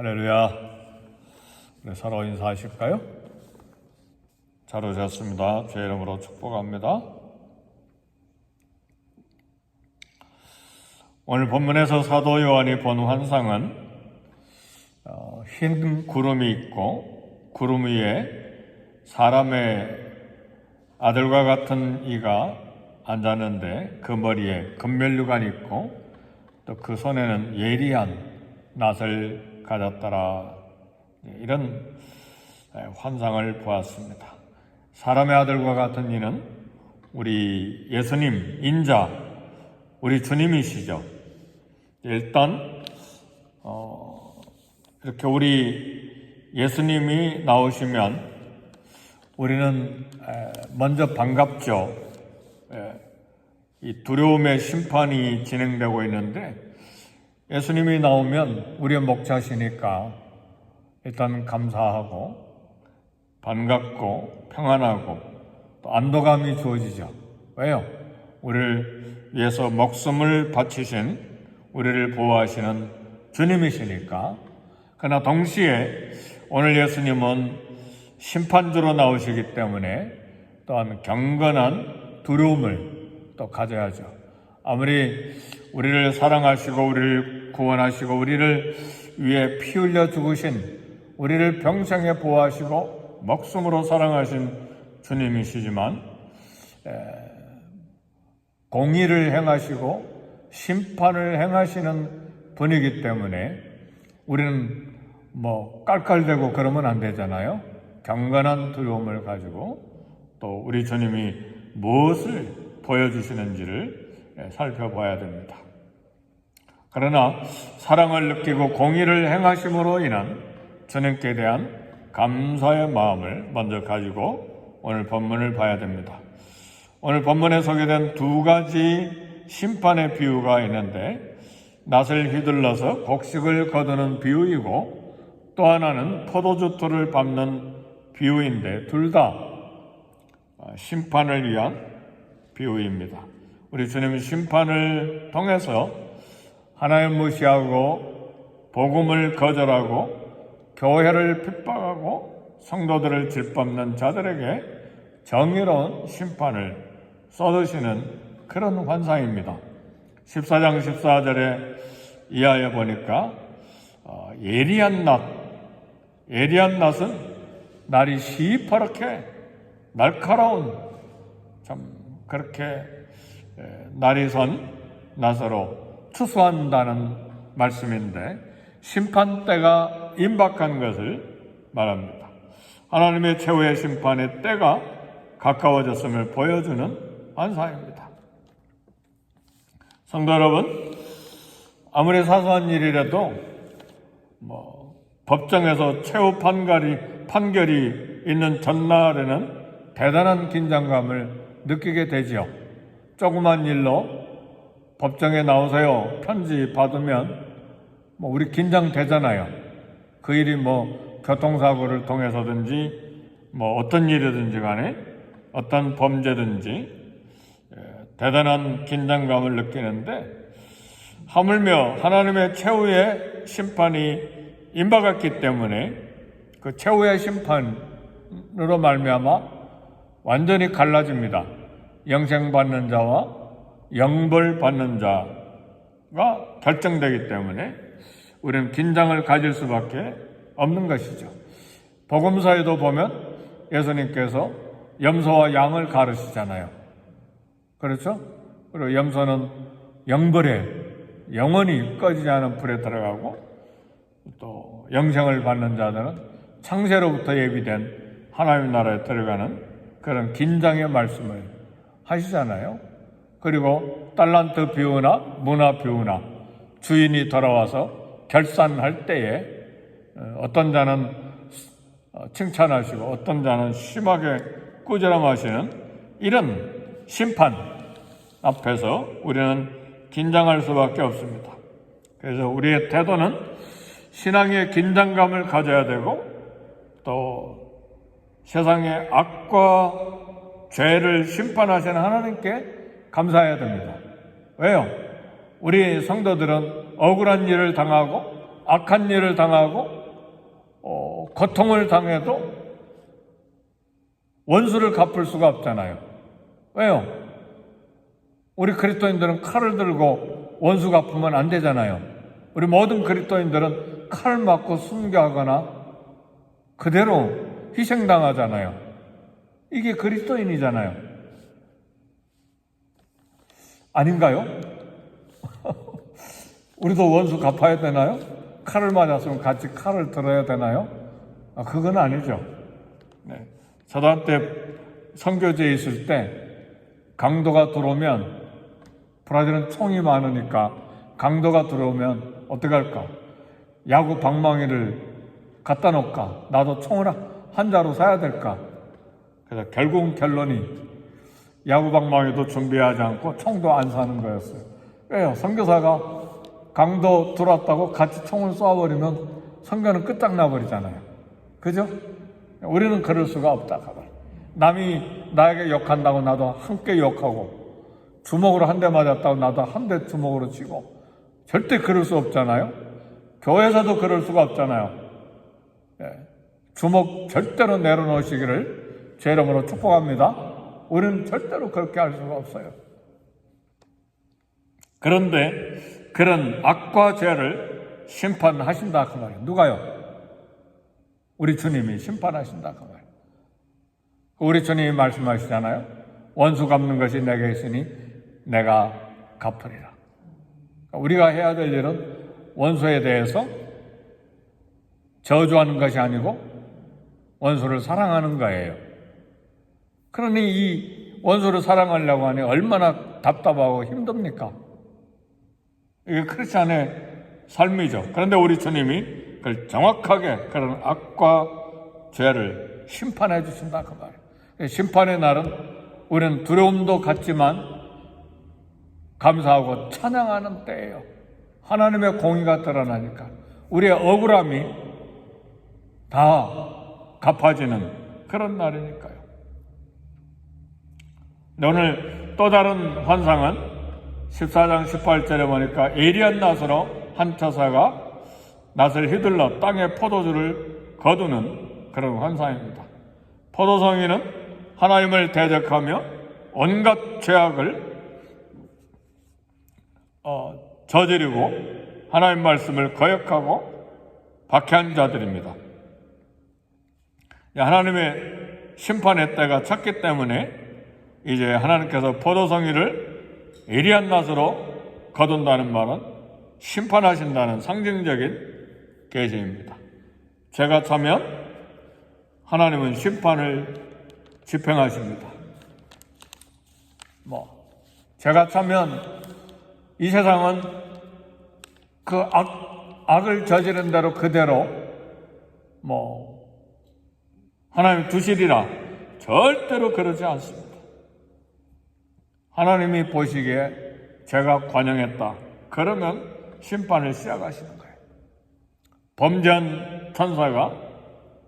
할렐루야. 네, 서로 인사하실까요? 잘 오셨습니다. 제 이름으로 축복합니다. 오늘 본문에서 사도 요한이 본 환상은 흰 구름이 있고 구름 위에 사람의 아들과 같은 이가 앉았는데 그 머리에 금면류관이 있고 또 그 손에는 예리한 낫을 가졌더라. 이런 환상을 보았습니다. 사람의 아들과 같은 이는 우리 예수님 인자, 우리 주님이시죠. 일단 이렇게 우리 예수님이 나오시면 우리는 먼저 반갑죠. 이 두려움의 심판이 진행되고 있는데 예수님이 나오면 우리의 목자시니까 일단 감사하고 반갑고 평안하고 또 안도감이 주어지죠. 왜요? 우리를 위해서 목숨을 바치신 우리를 보호하시는 주님이시니까. 그러나 동시에 오늘 예수님은 심판주로 나오시기 때문에 또한 경건한 두려움을 또 가져야죠. 아무리 우리를 사랑하시고 우리를 구원하시고 우리를 위해 피 흘려 죽으신 우리를 평생에 보호하시고 목숨으로 사랑하신 주님이시지만 공의를 행하시고 심판을 행하시는 분이기 때문에 우리는 깔깔대고 그러면 안 되잖아요. 경건한 두려움을 가지고 또 우리 주님이 무엇을 보여주시는지를 살펴봐야 됩니다. 그러나 사랑을 느끼고 공의를 행하심으로 인한 주님께 대한 감사의 마음을 먼저 가지고 오늘 본문을 봐야 됩니다. 오늘 본문에 소개된 두 가지 심판의 비유가 있는데 낫을 휘둘러서 곡식을 거두는 비유이고 또 하나는 포도주 틀을 밟는 비유인데 둘 다 심판을 위한 비유입니다. 우리 주님은 심판을 통해서 하나님 무시하고 복음을 거절하고 교회를 핍박하고 성도들을 짓밟는 자들에게 정의로운 심판을 쏟으시는 그런 환상입니다. 14장 14절에 이하에 보니까 예리한 낫은 날이 시퍼렇게 날카로운 참 그렇게 날이 선 낫으로 추수한다는 말씀인데 심판때가 임박한 것을 말합니다. 하나님의 최후의 심판의 때가 가까워졌음을 보여주는 환상입니다. 성도 여러분, 아무리 사소한 일이라도 법정에서 최후 판결이 있는 전날에는 대단한 긴장감을 느끼게 되지요. 조그만 일로 법정에 나오세요 편지 받으면 우리 긴장되잖아요. 그 일이 교통사고를 통해서든지 어떤 일이든지 간에 어떤 범죄든지 대단한 긴장감을 느끼는데 하물며 하나님의 최후의 심판이 임박했기 때문에 그 최후의 심판으로 말미암아 완전히 갈라집니다. 영생받는 자와 영벌받는 자가 결정되기 때문에 우리는 긴장을 가질 수밖에 없는 것이죠. 복음서에도 보면 예수님께서 염소와 양을 가르치잖아요. 그렇죠? 그리고 염소는 영벌에 영원히 꺼지지 않은 불에 들어가고 또 영생을 받는 자들은 창세로부터 예비된 하나님 나라에 들어가는 그런 긴장의 말씀을 하시잖아요. 그리고 달란트 비유나 문화 비유나 주인이 돌아와서 결산할 때에 어떤 자는 칭찬하시고 어떤 자는 심하게 꾸지람하시는 이런 심판 앞에서 우리는 긴장할 수밖에 없습니다. 그래서 우리의 태도는 신앙의 긴장감을 가져야 되고 또 세상의 악과 죄를 심판하시는 하나님께 감사해야 됩니다. 왜요? 우리 성도들은 억울한 일을 당하고 악한 일을 당하고 고통을 당해도 원수를 갚을 수가 없잖아요. 왜요? 우리 그리스도인들은 칼을 들고 원수 갚으면 안 되잖아요. 우리 모든 그리스도인들은 칼 맞고 순교하거나 그대로 희생당하잖아요. 이게 그리스도인이잖아요. 아닌가요? 우리도 원수 갚아야 되나요? 칼을 맞았으면 같이 칼을 들어야 되나요? 그건 아니죠. 네. 저도 한때 선교지에 있을 때 강도가 들어오면, 브라질은 총이 많으니까 강도가 들어오면 어떻게 할까? 야구 방망이를 갖다 놓을까? 나도 총을 한 자루 사야 될까? 그래서 결국은 결론이 야구 방망이도 준비하지 않고 총도 안 사는 거였어요. 왜요? 선교사가 강도 들어왔다고 같이 총을 쏘아버리면 선교는 끝장나버리잖아요. 그죠? 우리는 그럴 수가 없다. 남이 나에게 욕한다고 나도 함께 욕하고, 주먹으로 한 대 맞았다고 나도 한 대 주먹으로 치고, 절대 그럴 수 없잖아요. 교회에서도 그럴 수가 없잖아요. 주먹 절대로 내려놓으시기를 제 이름으로 축복합니다. 우리는 절대로 그렇게 할 수가 없어요. 그런데 그런 악과 죄를 심판하신다 그 말이에요. 누가요? 우리 주님이 심판하신다 그 말이에요. 우리 주님이 말씀하시잖아요. 원수 갚는 것이 내게 있으니 내가 갚으리라. 우리가 해야 될 일은 원수에 대해서 저주하는 것이 아니고 원수를 사랑하는 거예요. 그러니 이 원수를 사랑하려고 하니 얼마나 답답하고 힘듭니까? 이게 크리스찬의 삶이죠. 그런데 우리 주님이 그걸 정확하게 그런 악과 죄를 심판해 주신다 그 말이에요. 심판의 날은 우리는 두려움도 갖지만 감사하고 찬양하는 때예요. 하나님의 공의가 드러나니까 우리의 억울함이 다 갚아지는 그런 날이니까요. 오늘 또 다른 환상은 14장 18절에 보니까 예리한 낫으로 한 처사가 낫을 휘둘러 땅에 포도주를 거두는 그런 환상입니다. 포도송이는 하나님을 대적하며 온갖 죄악을 저지르고 하나님 말씀을 거역하고 박해한 자들입니다. 하나님의 심판의 때가 찼기 때문에 이제 하나님께서 포도송이를 예리한 낫으로 거둔다는 말은 심판하신다는 상징적인 계시입니다. 죄가 차면 하나님은 심판을 집행하십니다. 죄가 차면 이 세상은 그 악을 저지른 대로 그대로 하나님 두시리라 절대로 그러지 않습니다. 하나님이 보시기에 죄가 관영했다. 그러면 심판을 시작하시는 거예요. 범죄한 천사가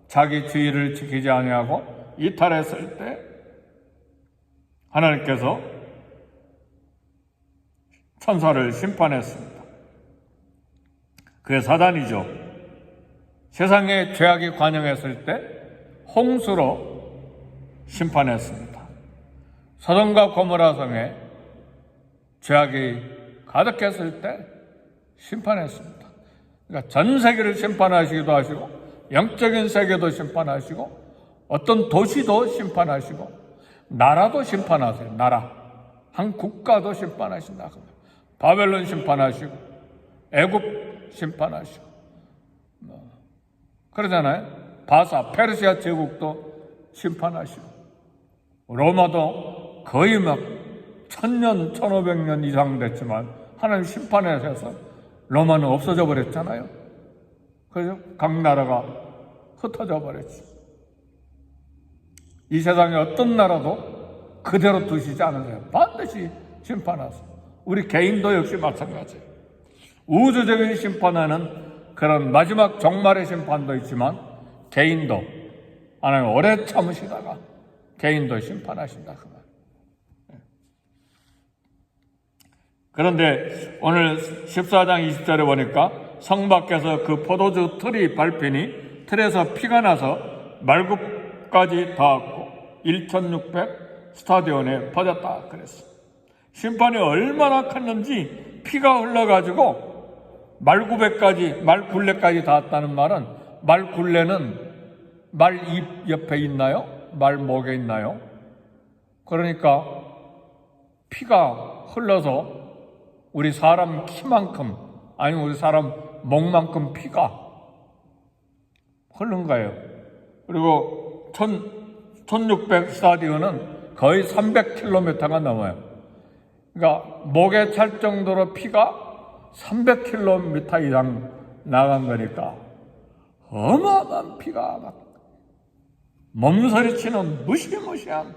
자기 주의를 지키지 아니하고 이탈했을 때 하나님께서 천사를 심판했습니다. 그게 사단이죠. 세상에 죄악이 관영했을 때 홍수로 심판했습니다. 소돔과 고모라 성에 죄악이 가득했을 때 심판했습니다. 그러니까 전 세계를 심판하시기도 하시고 영적인 세계도 심판하시고 어떤 도시도 심판하시고 나라도 심판하세요. 나라, 한 국가도 심판하신다. 바벨론 심판하시고 애굽 심판하시고 그러잖아요. 바사, 페르시아 제국도 심판하시고 로마도 거의 1000년, 1500년 이상 됐지만 하나님 심판하셔서 로마는 없어져 버렸잖아요. 그래서 각 나라가 흩어져 버렸지. 이 세상에 어떤 나라도 그대로 두시지 않으세요. 반드시 심판하세요. 우리 개인도 역시 마찬가지예요. 우주적인 심판하는 그런 마지막 종말의 심판도 있지만 개인도 하나님 오래 참으시다가 개인도 심판하신다 그 말. 그런데 오늘 14장 20절에 보니까 성 밖에서 그 포도주 틀이 밟히니 틀에서 피가 나서 말굽까지 닿았고 1600 스타디온에 퍼졌다 그랬어. 심판이 얼마나 컸는지 피가 흘러가지고 말굴레까지 닿았다는 말은, 말굴레는 말 입 옆에 있나요? 말 목에 있나요? 그러니까 피가 흘러서 우리 사람 키만큼, 아니면 우리 사람 목만큼 피가 흐른 거예요. 그리고 1600 스타디온은 거의 300km가 넘어요. 그러니까 목에 찰 정도로 피가 300km 이상 나간 거니까 어마어마한 피가 막 몸서리치는 무시무시한,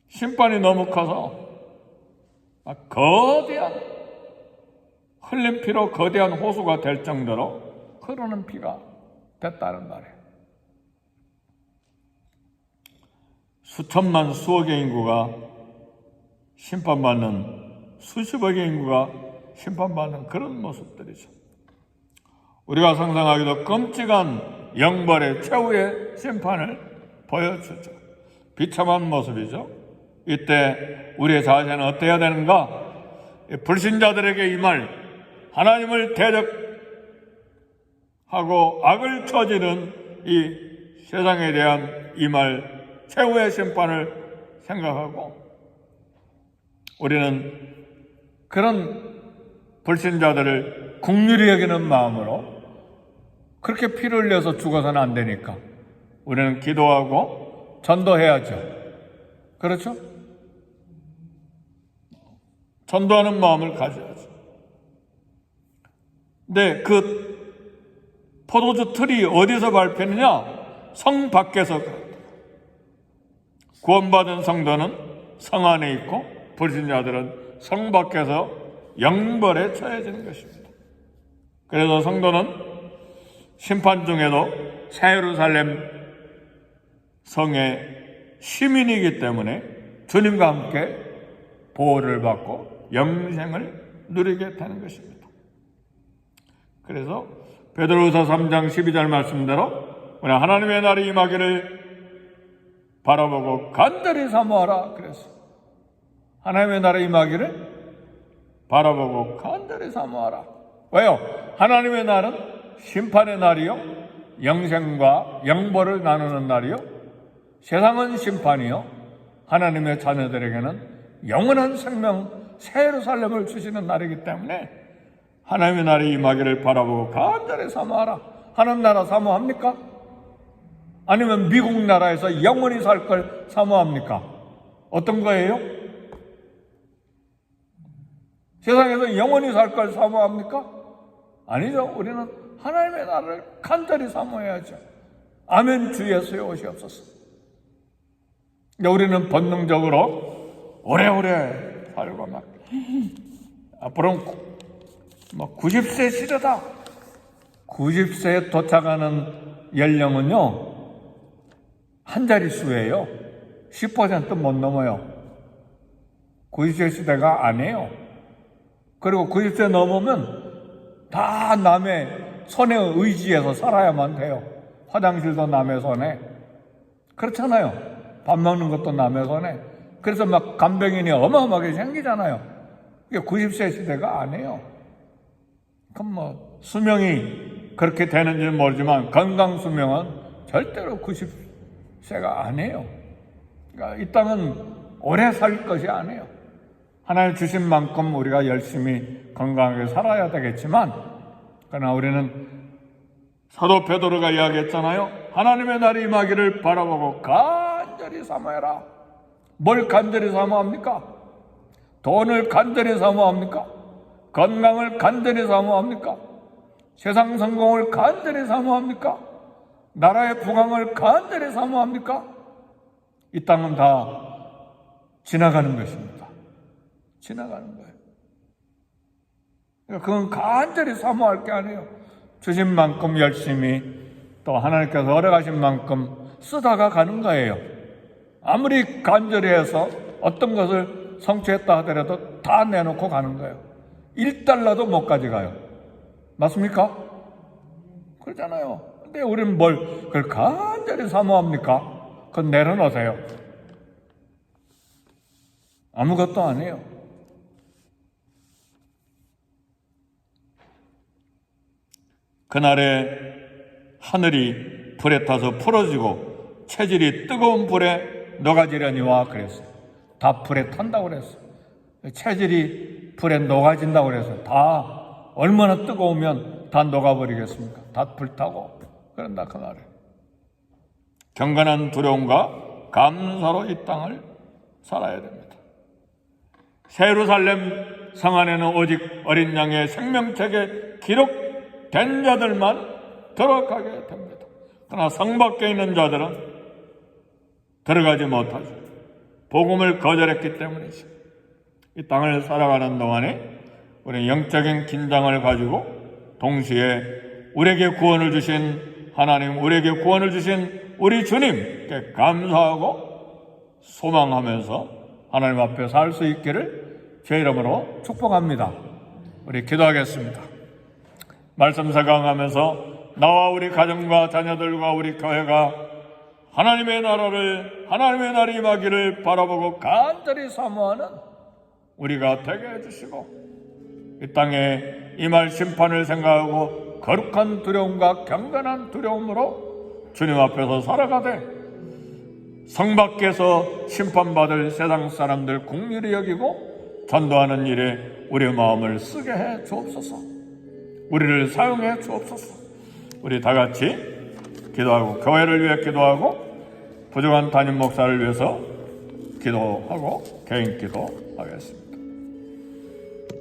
심판이 너무 커서 막 거대한, 흘린 피로 거대한 호수가 될 정도로 흐르는 피가 됐다는 말이에요. 수천만 수억의 인구가 심판받는, 수십억의 인구가 심판받는 그런 모습들이죠. 우리가 상상하기도 끔찍한 영벌의 최후의 심판을 보여주죠. 비참한 모습이죠. 이때 우리의 자세는 어때야 되는가? 불신자들에게 임할 하나님을 대적하고 악을 저지른 이 세상에 대한 임할 최후의 심판을 생각하고, 우리는 그런 불신자들을 긍휼히 여기는 마음으로, 그렇게 피를 흘려서 죽어서는 안 되니까 우리는 기도하고 전도해야죠. 그렇죠? 전도하는 마음을 가져야죠. 근데 그 포도주 틀이 어디서 밟히느냐? 성 밖에서. 구원받은 성도는 성 안에 있고 불신자들은 성 밖에서 영벌에 처해지는 것입니다. 그래서 성도는 심판 중에도 새 예루살렘 성의 시민이기 때문에 주님과 함께 보호를 받고 영생을 누리게 되는 것입니다. 그래서 베드로후서 3장 12절 말씀대로 우리 하나님의 날이 임하기를 바라보고 간절히 사모하라 그랬어요. 하나님의 날이 임하기를 바라보고 간절히 사모하라. 왜요? 하나님의 날은 심판의 날이요, 영생과 영벌을 나누는 날이요, 세상은 심판이요, 하나님의 자녀들에게는 영원한 생명 새 예루살렘을 주시는 날이기 때문에 하나님의 날이 임하기를 바라보고 간절히 사모하라. 하나님 나라 사모합니까? 아니면 미국 나라에서 영원히 살 걸 사모합니까? 어떤 거예요? 세상에서 영원히 살 걸 사모합니까? 아니죠. 우리는 하나님의 나라를 간절히 사모해야죠. 아멘 주 예수의 옷이 없었어. 우리는 본능적으로 오래오래 살고 막 앞으로는 90세 시대다. 90세에 도착하는 연령은요 한 자릿수예요. 10% 못 넘어요. 90세 시대가 아니에요. 그리고 90세 넘으면 다 남의 손에 의지해서 살아야만 돼요. 화장실도 남의 손에. 그렇잖아요. 밥 먹는 것도 남의 손에. 그래서 막 간병인이 어마어마하게 생기잖아요. 이게 90세 시대가 아니에요. 그럼 수명이 그렇게 되는지는 모르지만 건강 수명은 절대로 90세가 아니에요. 그러니까 이 땅은 오래 살 것이 아니에요. 하나님 주신 만큼 우리가 열심히 건강하게 살아야 되겠지만, 그러나 우리는 사도 베드로가 이야기했잖아요. 하나님의 날이 임하기를 바라보고 간절히 사모해라. 뭘 간절히 사모합니까? 돈을 간절히 사모합니까? 건강을 간절히 사모합니까? 세상 성공을 간절히 사모합니까? 나라의 부강을 간절히 사모합니까? 이 땅은 다 지나가는 것입니다. 지나가는 거예요. 그건 간절히 사모할 게 아니에요. 주신 만큼 열심히 또 하나님께서 허락하신 만큼 쓰다가 가는 거예요. 아무리 간절히 해서 어떤 것을 성취했다 하더라도 다 내놓고 가는 거예요. $1도 못 가져가요. 맞습니까? 그러잖아요. 근데 우리는 뭘 그걸 간절히 사모합니까? 그건 내려놓으세요. 아무것도 아니에요. 그날에 하늘이 불에 타서 풀어지고 체질이 뜨거운 불에 녹아지려니와 그랬어요. 다 불에 탄다고 그랬어요. 체질이 불에 녹아진다고 그랬어요. 다 얼마나 뜨거우면 다 녹아버리겠습니까? 다 불타고 그런다 그 말에. 경건한 두려움과 감사로 이 땅을 살아야 됩니다. 새 예루살렘 성 안에는 오직 어린 양의 생명책에 기록된 자들만 들어가게 됩니다. 그러나 성 밖에 있는 자들은 들어가지 못하죠. 복음을 거절했기 때문이죠. 이 땅을 살아가는 동안에 우리는 영적인 긴장을 가지고 동시에 우리에게 구원을 주신 하나님, 우리에게 구원을 주신 우리 주님께 감사하고 소망하면서 하나님 앞에 살 수 있기를 제 이름으로 축복합니다. 우리 기도하겠습니다. 말씀 생각하면서 나와 우리 가정과 자녀들과 우리 교회가 하나님의 나라를 임하기를 바라보고 간절히 사모하는 우리가 되게 해주시고 이 땅에 임할 심판을 생각하고 거룩한 두려움과 경건한 두려움으로 주님 앞에서 살아가되 성 밖에서 심판받을 세상 사람들 긍휼히 여기고 전도하는 일에 우리의 마음을 쓰게 해 주옵소서. 우리를 사용해 주옵소서. 우리 다 같이 기도하고 교회를 위해 기도하고 부족한 담임 목사를 위해서 기도하고 개인 기도하겠습니다.